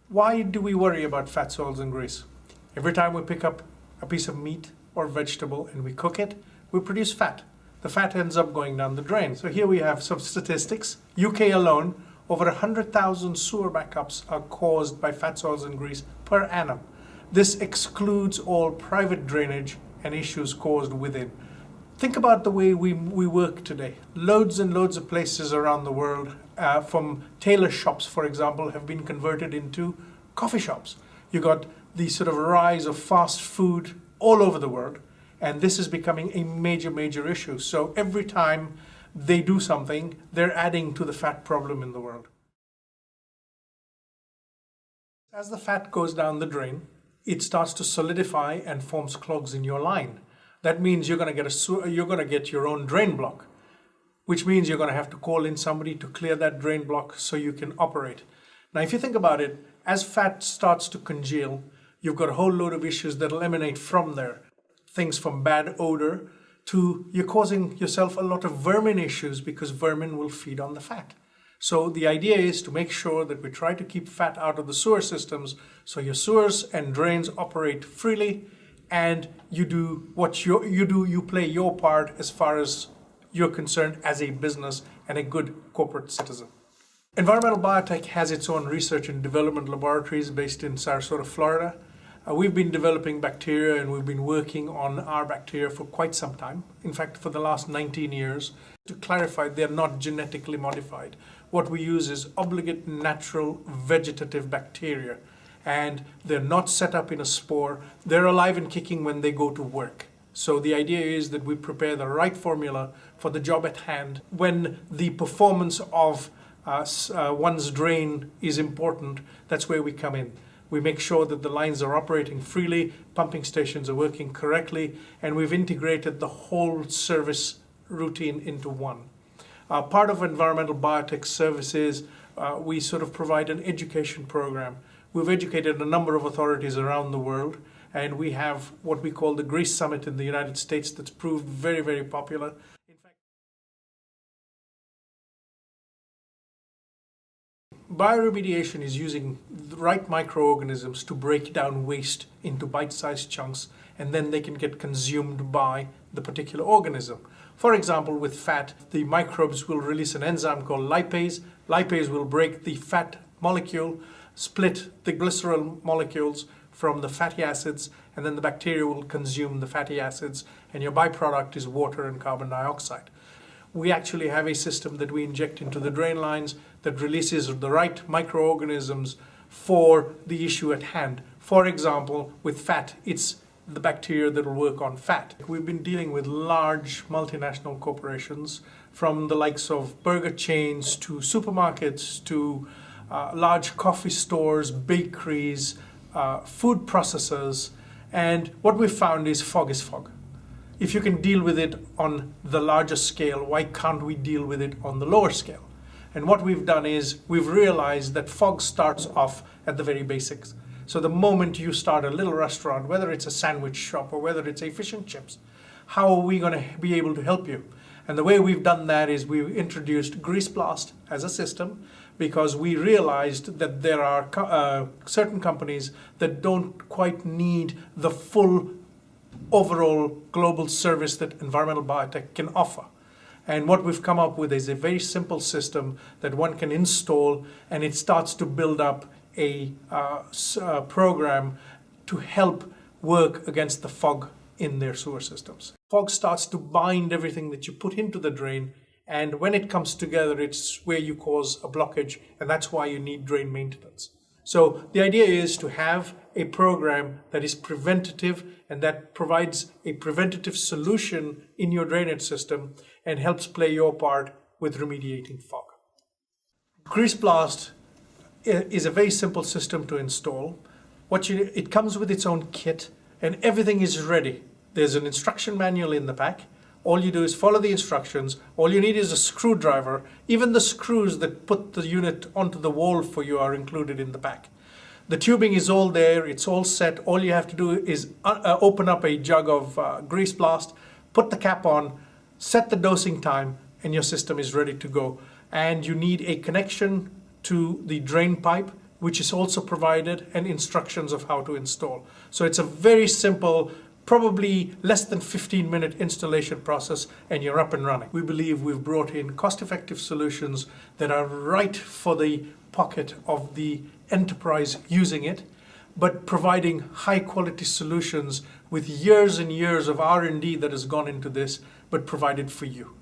Why do we worry about fats, oils, and grease? Every time we pick up a piece of meat or vegetable and we cook it, we produce fat. The fat ends up going down the drain. So here we have some statistics. UK alone, over 100,000 sewer backups are caused by fats, oils, and grease per annum. This excludes all private drainage and issues caused within. Think about the way we work today. Loads and loads of places around the world, from tailor shops, for example, have been converted into coffee shops. You got the sort of rise of fast food all over the world, and this is becoming a major, major issue. So every time they do something, they're adding to the fat problem in the world. As the fat goes down the drain, it starts to solidify and forms clogs in your line. That means you're going to get your own drain block, which means you're going to have to call in somebody to clear that drain block so you can operate. Now, if you think about it, as fat starts to congeal, you've got a whole load of issues that'll emanate from there. Things from bad odor to you're causing yourself a lot of vermin issues because vermin will feed on the fat. So the idea is to make sure that we try to keep fat out of the sewer systems so your sewers and drains operate freely, and you do what you play your part as far as you're concerned as a business and a good corporate citizen. Environmental Biotech has its own research and development laboratories based in Sarasota, Florida. We've been developing bacteria, and we've been working on our bacteria for quite some time. In fact, for the last 19 years. To clarify, they're not genetically modified. What we use is obligate natural vegetative bacteria, and they're not set up in a spore. They're alive and kicking when they go to work. So the idea is that we prepare the right formula for the job at hand. When the performance of one's drain is important, that's where we come in. We make sure that the lines are operating freely, pumping stations are working correctly, and we've integrated the whole service routine into one. Part of Environmental Biotech services, we sort of provide an education program. We've educated a number of authorities around the world, and we have what we call the Grease Summit in the United States that's proved very, very popular. In fact, bioremediation is using the right microorganisms to break down waste into bite-sized chunks, and then they can get consumed by the particular organism. For example, with fat, the microbes will release an enzyme called lipase. Lipase will break the fat molecule, split the glycerol molecules from the fatty acids, and then the bacteria will consume the fatty acids, and your byproduct is water and carbon dioxide. We actually have a system that we inject into the drain lines that releases the right microorganisms for the issue at hand. For example, with fat, it's the bacteria that will work on fat. We've been dealing with large multinational corporations, from the likes of burger chains to supermarkets to large coffee stores, bakeries, food processors, and what we've found is fog is fog. If you can deal with it on the larger scale, why can't we deal with it on the lower scale? And what we've done is we've realized that fog starts off at the very basics. So the moment you start a little restaurant, whether it's a sandwich shop or whether it's a fish and chips, how are we going to be able to help you? And the way we've done that is we've introduced Greaseblast as a system, because we realized that there are certain companies that don't quite need the full overall global service that Environmental Biotech can offer. And what we've come up with is a very simple system that one can install, and it starts to build up a program to help work against the fog in their sewer systems. Fog starts to bind everything that you put into the drain, and when it comes together, it's where you cause a blockage, and that's why you need drain maintenance. So the idea is to have a program that is preventative and that provides a preventative solution in your drainage system and helps play your part with remediating fog. Greaseblast is a very simple system to install. It comes with its own kit, and everything is ready. There's an instruction manual in the pack. All you do is follow the instructions. All you need is a screwdriver. Even the screws that put the unit onto the wall for you are included in the pack. The tubing is all there. It's all set. All you have to do is open up a jug of Greaseblast, put the cap on, set the dosing time, and your system is ready to go. And you need a connection to the drain pipe which is also provided, and instructions of how to install. So it's a very simple, probably less than 15-minute installation process, and you're up and running. We believe we've brought in cost-effective solutions that are right for the pocket of the enterprise using it, but providing high-quality solutions with years and years of R&D that has gone into this, but provided for you.